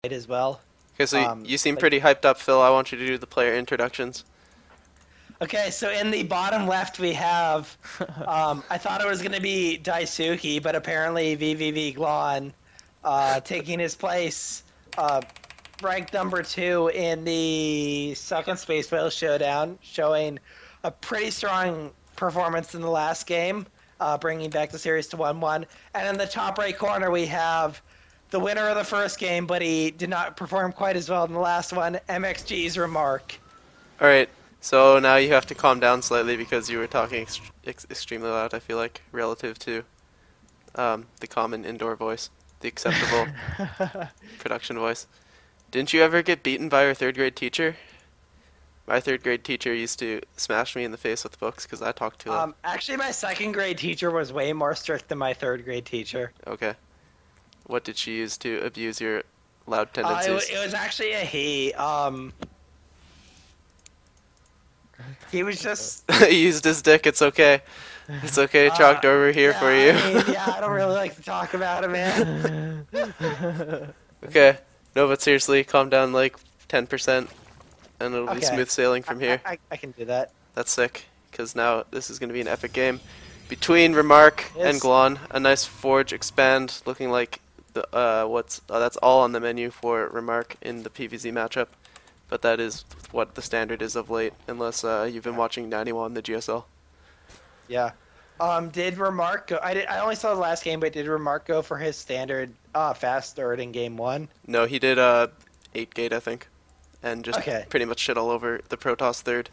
as well. Okay, so you seem pretty hyped up, Phil. I want you to do the player introductions. Okay, so in the bottom left we have, I thought it was going to be Daisuke, but apparently vVvGlon taking his place, ranked number 2 in the second Space Whale Showdown, showing a pretty strong performance in the last game, bringing back the series to 1-1. And in the top right corner we have the winner of the first game, but he did not perform quite as well in the last one, MxG's RemarK. Alright, so now you have to calm down slightly because you were talking extremely loud, I feel like, relative to the common indoor voice, the acceptable production voice. Didn't you ever get beaten by your third grade teacher? My third grade teacher used to smash me in the face with books because I talked too loud. Actually, my second grade teacher was way more strict than my third grade teacher. Okay. What did she use to abuse your loud tendencies? It was actually a he. He was just... He used his dick, it's okay. It's okay, Chalked over here for you. I don't really like to talk about it, man. Okay. No, but seriously, calm down like 10%, and it'll be smooth sailing from here. I can do that. That's sick, because now this is going to be an epic game between RemarK and Glon. A nice Forge Expand, looking like the that's all on the menu for RemarK in the PvZ matchup, but that is what the standard is of late, unless you've been watching 91 the GSL. Yeah. Did RemarK go? I only saw the last game, but did RemarK go for his standard fast third in game 1? No, he did 8 gate, I think, and just pretty much shit all over the Protoss third.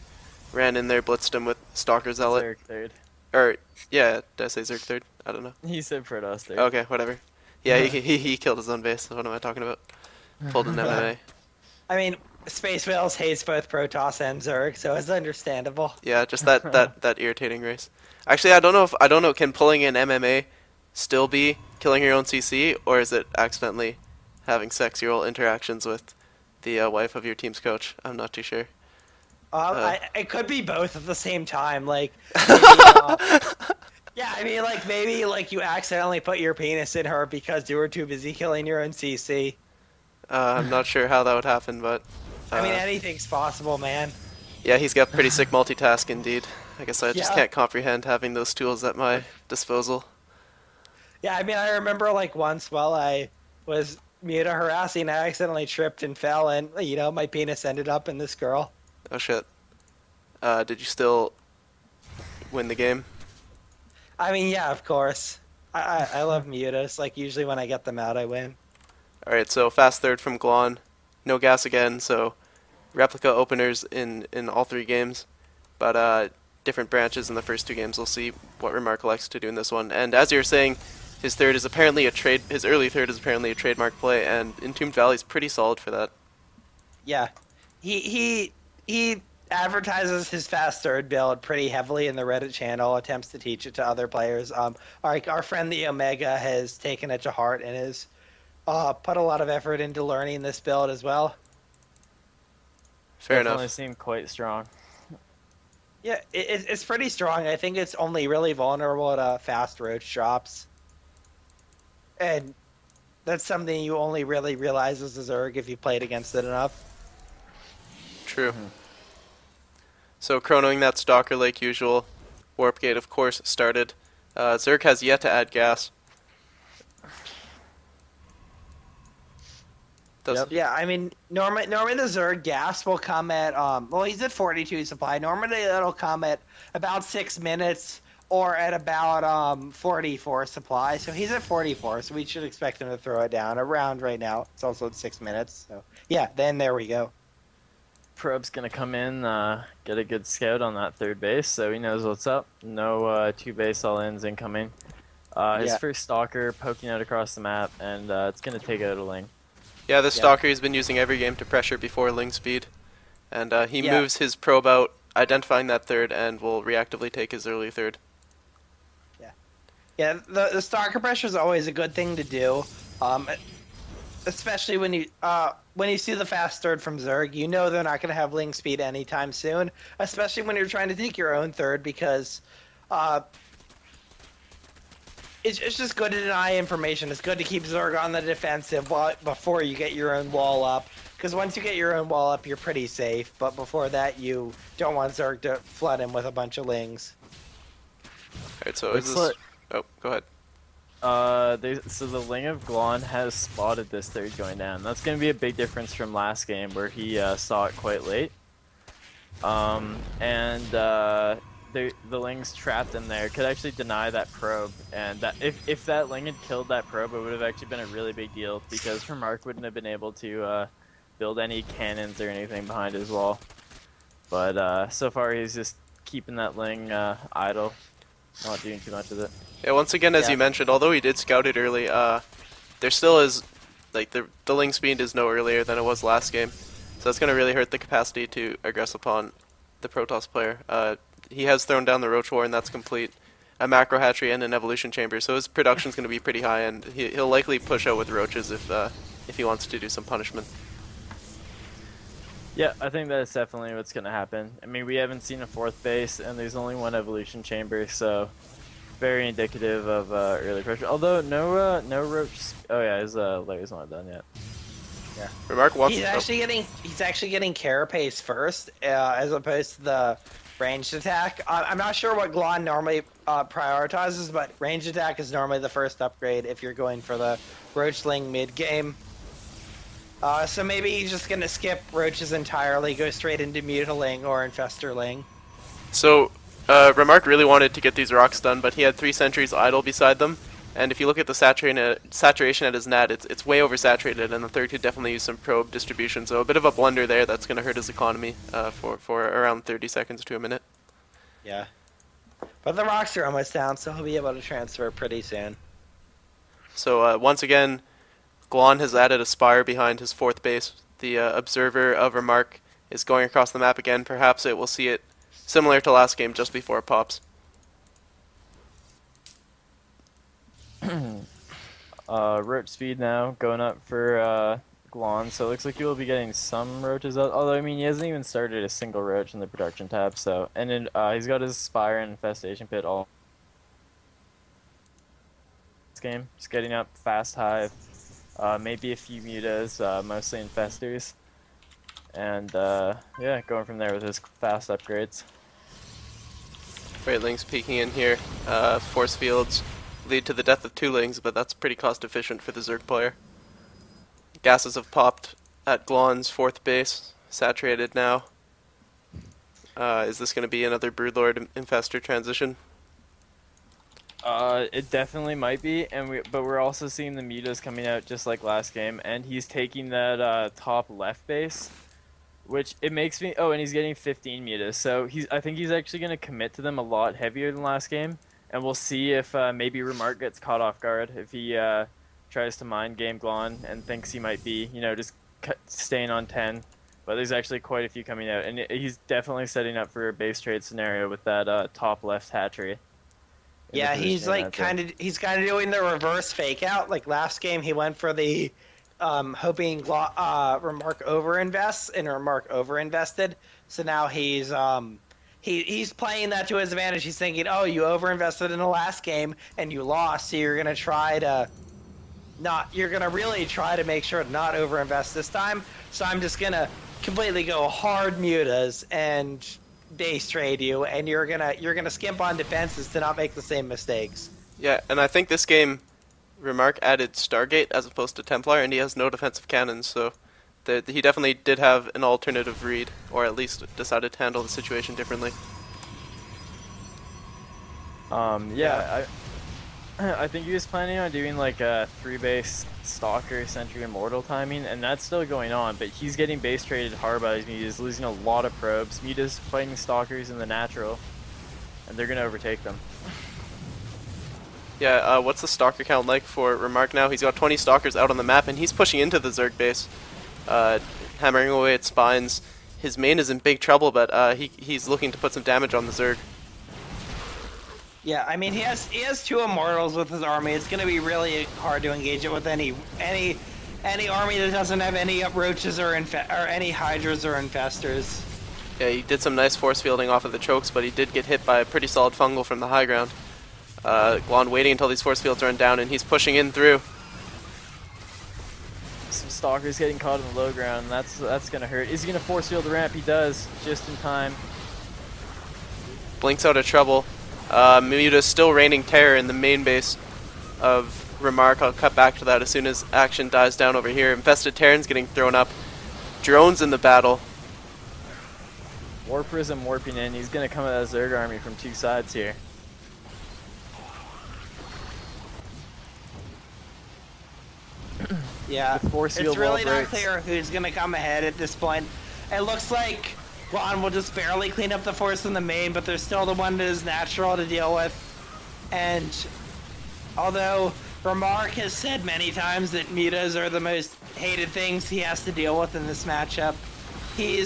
Ran in there, blitzed him with Stalker Zealot. Zerg third. Or yeah, did I say Zerg third? I don't know. He said Protoss third. Okay, whatever. Yeah, he killed his own base. What am I talking about? Pulled an MMA. I mean, Space Whales hates both Protoss and Zerg, so it's understandable. Yeah, just that irritating race. Actually, I don't know. Can pulling in MMA still be killing your own CC, or is it accidentally having sexual interactions with the wife of your team's coach? I'm not too sure. It could be both at the same time. Like, yeah, I mean, like maybe like you accidentally put your penis in her because you were too busy killing your own CC. I'm not sure how that would happen, but I mean, anything's possible, man. Yeah, he's got pretty sick multitask indeed. I guess I just can't comprehend having those tools at my disposal. Yeah, I mean, I remember like once while I was Muta harassing, I accidentally tripped and fell, and my penis ended up in this girl. Oh shit. Did you still win the game? I mean, yeah, of course. I love mutas. Like, usually when I get them out, I win. Alright, so fast third from Glon. No gas again, so replica openers in all 3 games. But different branches in the first 2 games. We'll see what RemarK likes to do in this one. And as you were saying, his third is apparently his early third is apparently a trademark play, and Entombed Valley's pretty solid for that. Yeah. He advertises his fast third build pretty heavily in the Reddit channel, attempts to teach it to other players. Our friend the Omega has taken it to heart and has put a lot of effort into learning this build as well. Fair enough. Definitely seemed quite strong. Yeah, it's pretty strong. I think it's only really vulnerable to fast roach drops. And that's something you only really realize as a Zerg if you played against it enough. True. So chronoing that Stalker like usual. Warp Gate, of course, started. Zerg has yet to add gas. Yeah, I mean, normally the Zerg gas will come at, well, he's at 42 supply. Normally it'll come at about 6 minutes or at about 44 supply. So he's at 44, so we should expect him to throw it down around right now. It's also at 6 minutes. So yeah, then there we go. Probe's gonna come in, get a good scout on that third base, so he knows what's up. No 2 base all-ins incoming. His first Stalker poking out across the map, and it's gonna take out a Ling. Yeah, the Stalker he's been using every game to pressure before Ling speed. And he moves his probe out, identifying that third, and will reactively take his early third. Yeah, the Stalker pressure is always a good thing to do, especially when you see the fast third from Zerg. You know they're not going to have Ling speed anytime soon, especially when you're trying to take your own third, because it's just good to deny information. It's good to keep Zerg on the defensive before you get your own wall up. Because once you get your own wall up, you're pretty safe. But before that, you don't want Zerg to flood him with a bunch of lings. Alright, so is this... Oh, go ahead. So the Ling of Glon has spotted this third going down. That's going to be a big difference from last game where he saw it quite late. The Lings trapped in there could actually deny that probe, and that if that Ling had killed that probe, it would have actually been a really big deal because RemarK wouldn't have been able to build any cannons or anything behind his wall. But so far he's just keeping that Ling idle, not doing too much of it. Yeah, once again, as you mentioned, although he did scout it early, there still is, like, the Ling speed is no earlier than it was last game, so that's going to really hurt the capacity to aggress upon the Protoss player. He has thrown down the Roach War, and that's complete. A macro hatchery and an evolution chamber, so his production's going to be pretty high, and he'll likely push out with roaches if he wants to do some punishment. Yeah, I think that's definitely what's going to happen. I mean, we haven't seen a 4th base, and there's only one evolution chamber, so very indicative of early pressure. Although no roach. Oh yeah, his layer's not done yet. Yeah, RemarK wants. He's actually getting carapace first, as opposed to the ranged attack. I'm not sure what Glon normally prioritizes, but ranged attack is normally the first upgrade if you're going for the Roachling mid game. So maybe he's just gonna skip roaches entirely, go straight into Mutiling or Infesterling. So RemarK really wanted to get these rocks done, but he had 3 sentries idle beside them. And if you look at the saturation at his net, it's way oversaturated, and the third could definitely use some probe distribution. So a bit of a blunder there that's going to hurt his economy for around 30 seconds to a minute. Yeah. But the rocks are almost down, so he'll be able to transfer pretty soon. So once again, Glon has added a spire behind his 4th base. The observer of RemarK is going across the map again. Perhaps it will see it similar to last game just before it pops. Roach speed now going up for Glon, so it looks like he will be getting some roaches out. Although I mean he hasn't even started a single roach in the production tab. So and then he's got his spire and infestation pit all this game. Just getting up fast hive, maybe a few mutas, mostly infestors, and yeah, going from there with his fast upgrades. Great Lings peeking in here. Force fields lead to the death of 2 Lings, but that's pretty cost efficient for the Zerg player. Gases have popped at Glon's 4th base, saturated now. Is this going to be another Broodlord Infestor transition? It definitely might be, but we're also seeing the mutas coming out just like last game, and he's taking that top left base, which it makes me. Oh, and he's getting 15 mutas, so I think he's actually going to commit to them a lot heavier than last game. And we'll see if maybe RemarK gets caught off guard if he tries to mind game Glon and thinks he might be, just staying on 10. But there's actually quite a few coming out, and he's definitely setting up for a base trade scenario with that top left hatchery. Yeah, he's kind of doing the reverse fake out. Like last game, he went for the hoping RemarK overinvests, and RemarK overinvested. So now he's He's playing that to his advantage. He's thinking, oh, you overinvested in the last game and you lost, so you're gonna really try to make sure to not overinvest this time. So I'm just gonna completely go hard mutas and base trade you, and you're gonna skimp on defenses to not make the same mistakes. Yeah, and I think this game RemarK added Stargate as opposed to Templar, and he has no defensive cannons, so he definitely did have an alternative read, or at least decided to handle the situation differently. Yeah, I think he was planning on doing like a 3-base Stalker Sentry Immortal timing, and that's still going on, but he's getting base traded hard by his mutas, losing a lot of probes. Mutas fighting Stalkers in the natural, and they're going to overtake them. Yeah, what's the Stalker count like for RemarK now? He's got 20 Stalkers out on the map, and he's pushing into the Zerg base. Hammering away at spines. His main is in big trouble, but he's looking to put some damage on the Zerg. Yeah, I mean he has 2 Immortals with his army. It's going to be really hard to engage it with any army that doesn't have any roaches or any hydras or infestors. Yeah, he did some nice force fielding off of the chokes, but he did get hit by a pretty solid fungal from the high ground. Glon waiting until these force fields run down, and he's pushing in through. Some stalkers getting caught in the low ground. That's gonna hurt. Is he gonna force field the ramp? He does, just in time. Blinks out of trouble. Muta's still raining terror in the main base of RemarK. I'll cut back to that as soon as action dies down over here. Infested Terrans getting thrown up. Drones in the battle. War Prism warping in. He's gonna come at that Zerg army from two sides here. Yeah, force it's field really wall not breaks. clear who's going to come ahead at this point. It looks like Glon will just barely clean up the force in the main, but there's still the one that is natural to deal with. And although RemarK has said many times that mutas are the most hated things he has to deal with in this matchup, he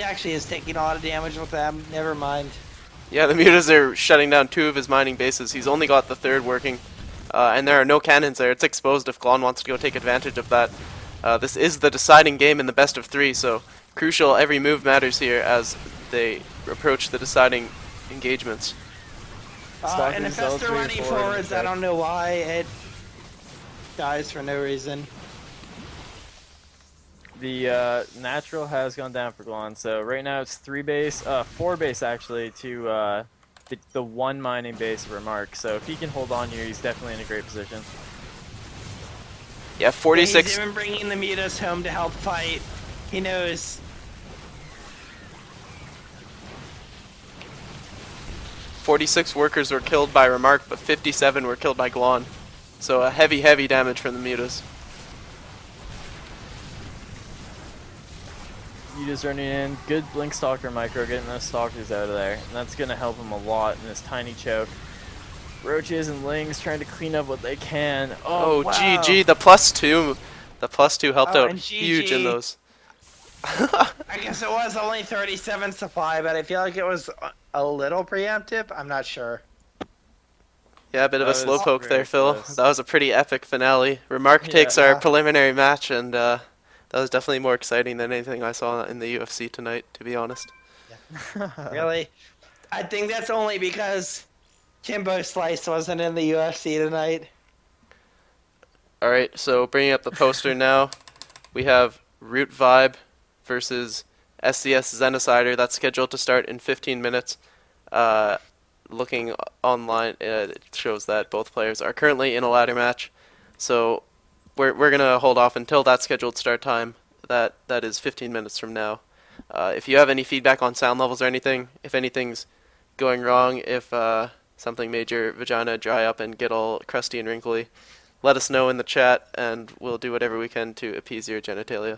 actually is taking a lot of damage with them. Never mind. Yeah, the mutas are shutting down 2 of his mining bases. He's only got the 3rd working. And there are no cannons there. It's exposed if Glon wants to go take advantage of that. This is the deciding game in the best of 3, so crucial. Every move matters here as they approach the deciding engagements. And if they're running forwards, I don't know why it dies for no reason. The natural has gone down for Glon, so right now it's 4 base actually to the 1 mining base of RemarK. So if he can hold on here, he's definitely in a great position. Yeah, 46. He's even bringing the mutas home to help fight. He knows. 46 workers were killed by RemarK, but 57 were killed by Glon. So a heavy damage from the mutas. Mutas running in. Good Blink Stalker micro, getting those stalkers out of there. And that's going to help him a lot in this tiny choke. Roaches and Lings trying to clean up what they can. Oh, wow. GG, the +2. The +2 helped out and huge in those. I guess it was only 37 supply, but I feel like it was a little preemptive. I'm not sure. Yeah, a bit of a slowpoke there, Phil. Close. That was a pretty epic finale. RemarK takes our preliminary match, and that was definitely more exciting than anything I saw in the UFC tonight, to be honest. Really? I think that's only because Kimbo Slice wasn't in the UFC tonight. Alright, so bringing up the poster now, we have Root Vibe versus SCS Zenicider. That's scheduled to start in 15 minutes. Looking online, it shows that both players are currently in a ladder match. So we're going to hold off until that scheduled start time. That is 15 minutes from now. If you have any feedback on sound levels or anything, if anything's going wrong, if something made your vagina dry up and get all crusty and wrinkly, let us know in the chat, and we'll do whatever we can to appease your genitalia.